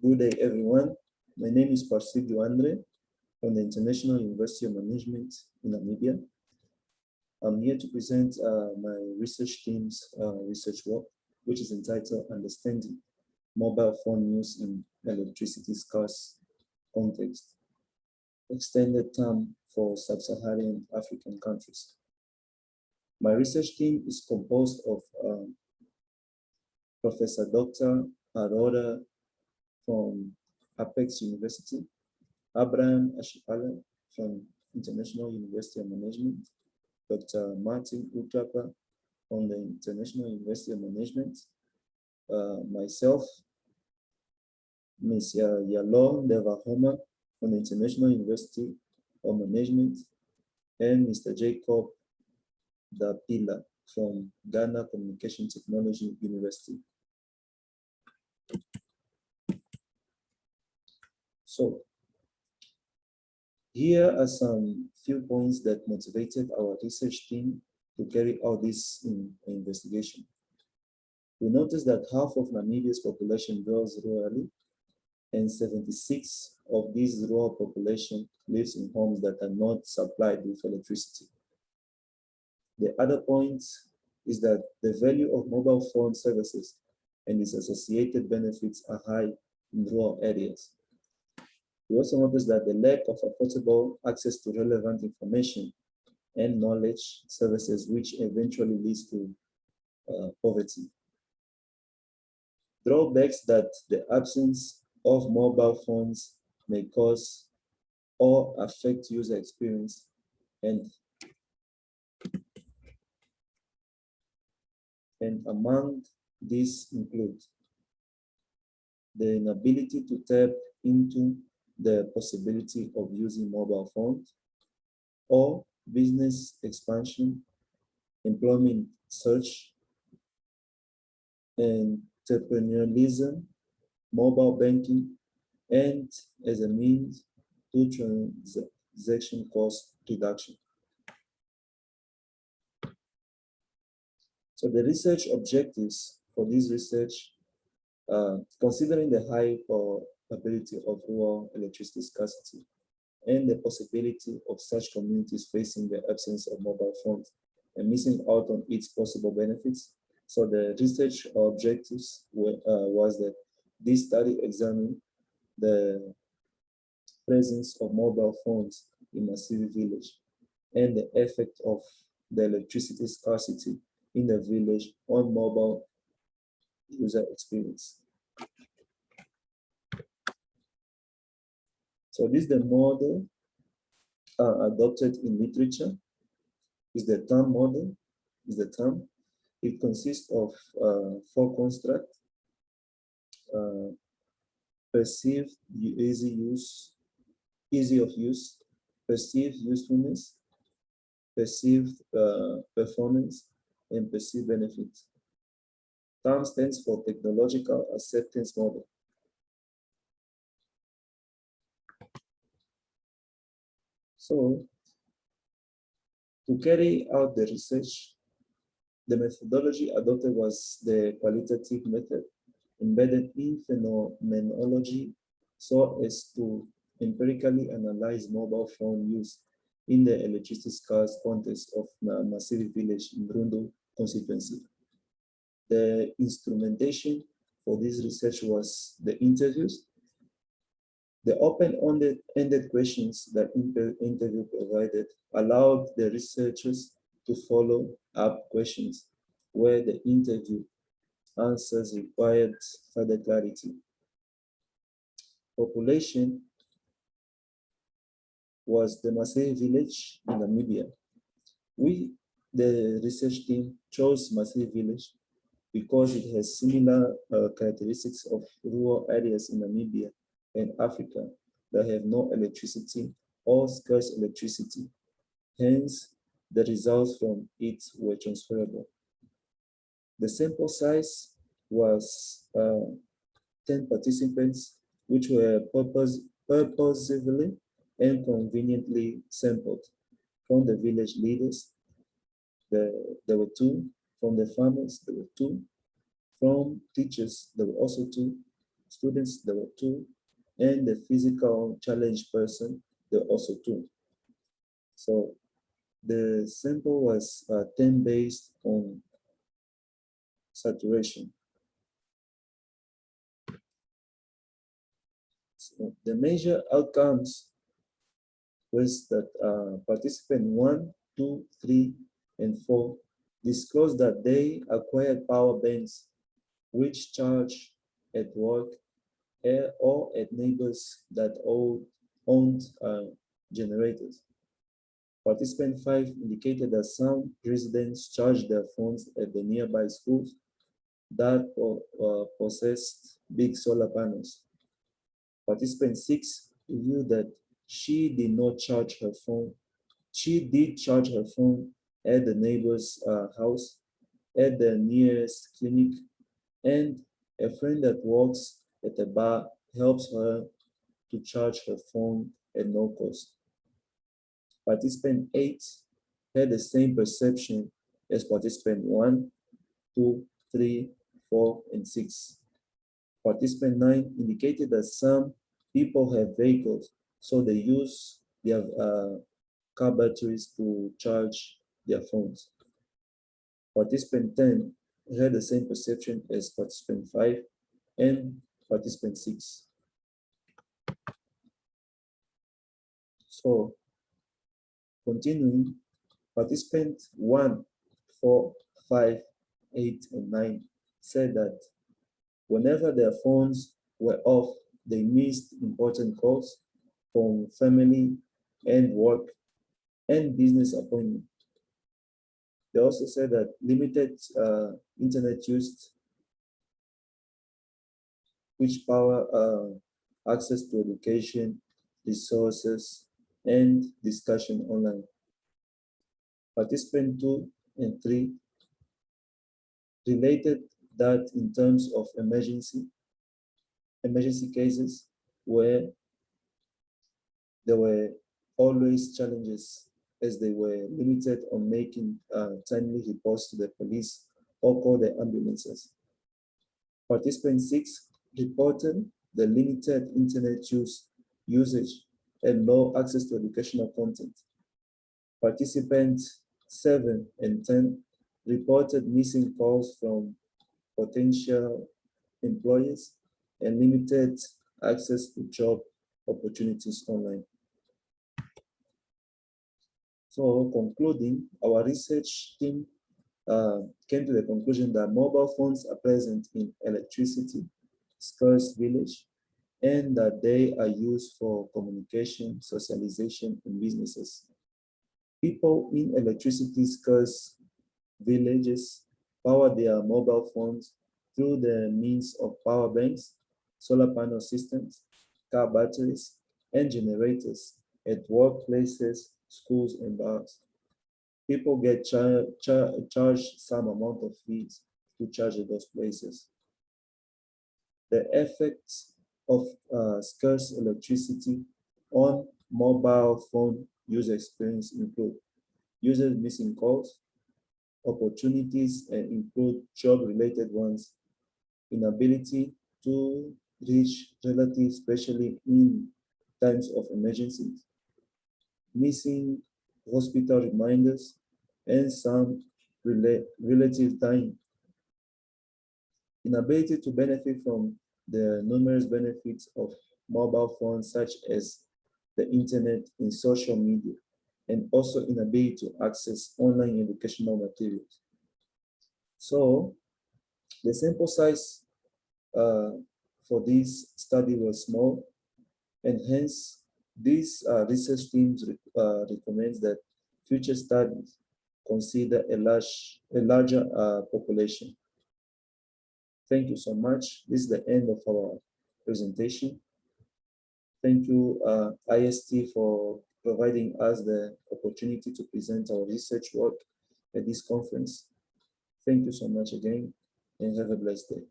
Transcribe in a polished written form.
Good day, everyone. My name is Andre from the International University of Management in Namibia. I'm here to present my research team's research work, which is entitled Understanding Mobile Phone Use in Electricity Scarce Context, extended term for Sub-Saharan African countries. My research team is composed of Professor Dr. Aurora from Apex University, Abraham Ashipala from International University of Management, Dr. Martin Ujakpa from the International University of Management, myself, Ms. Yalo Devahoma from the International University of Management, and Mr. Jacob Dapila from Ghana Communication Technology University. So, here are some few points that motivated our research team to carry out this investigation. We noticed that half of Namibia's population dwells rurally, and 76 of this rural population lives in homes that are not supplied with electricity. The other point is that the value of mobile phone services and its associated benefits are high in rural areas. We also noticed that the lack of affordable access to relevant information and knowledge services, which eventually leads to poverty. Drawbacks that the absence of mobile phones may cause or affect user experience, and among these include the inability to tap into the possibility of using mobile phones, or business expansion, employment search, entrepreneurialism, mobile banking, and as a means to transaction cost reduction. So the research objectives for this research, considering the high probability of rural electricity scarcity and the possibility of such communities facing the absence of mobile phones and missing out on its possible benefits. So the research objectives was that this study examined the presence of mobile phones in Masiri village and the effect of the electricity scarcity in the village on mobile user experience. So this is the model adopted in literature. Is the TAM model, is the TAM. It consists of 4 constructs: perceived easy of use, perceived usefulness, perceived performance, and perceived benefit. TAM stands for Technological Acceptance Model. So, to carry out the research, the methodology adopted was the qualitative method embedded in phenomenology so as to empirically analyze mobile phone use in the electricity scarce context of Masiri village in Rundu constituency. The instrumentation for this research was the interviews. The open-ended questions that interview provided allowed the researchers to follow up questions where the interview answers required further clarity. Population was the Masiri village in Namibia. We, the research team, chose Masiri village because it has similar characteristics of rural areas in Namibia and Africa that have no electricity or scarce electricity. Hence, the results from it were transferable. The sample size was 10 participants, which were purposefully and conveniently sampled from the village leaders. There were 2, from the farmers, there were 2, from teachers, there were also 2, students, there were 2, and the physical challenged person, there were also 2. So the sample was 10 based on saturation. So the major outcomes was that participant 1, 2, 3, and 4 disclosed that they acquired power banks which charge at work or at neighbors that owned generators. Participant 5 indicated that some residents charged their phones at the nearby schools that possessed big solar panels. Participant 6 revealed that she did not charge her phone. She did charge her phone at the neighbor's house, at the nearest clinic, and a friend that works at a bar helps her to charge her phone at no cost. Participant 8 had the same perception as participant 1, 2, 3, 4, and 6. Participant 9 indicated that some people have vehicles, so they use their car batteries to charge their phones. Participant 10 had the same perception as participant 5 and participant 6. So, continuing, participant 1, 4, 5, 8, and 9 said that whenever their phones were off, they missed important calls from family and work and business appointments. They also said that limited internet use, which power access to education, resources, and discussion online. Participant 2 and 3 related that in terms of emergency cases where there were always challenges as they were limited on making timely reports to the police or call the ambulances. Participant 6 reported the limited internet usage and low access to educational content. Participants 7 and 10 reported missing calls from potential employers and limited access to job opportunities online. So concluding, our research team came to the conclusion that mobile phones are present in electricity scarce village and that they are used for communication, socialization, and businesses. People in electricity scarce villages power their mobile phones through the means of power banks, solar panel systems, car batteries, and generators at workplaces, schools, and bars. People get charged some amount of fees to charge at those places. The effects of scarce electricity on mobile phone user experience include users missing calls, opportunities, and include job-related ones, inability to reach relatives, especially in times of emergencies, missing hospital reminders, and some relatives dying. Inability to benefit from the numerous benefits of mobile phones, such as the internet and social media, and also inability to access online educational materials. So the sample size for this study was small, and hence this research team recommends that future studies consider a larger population. Thank you so much. This is the end of our presentation. Thank you, IST, for providing us the opportunity to present our research work at this conference. Thank you so much again, and have a blessed day.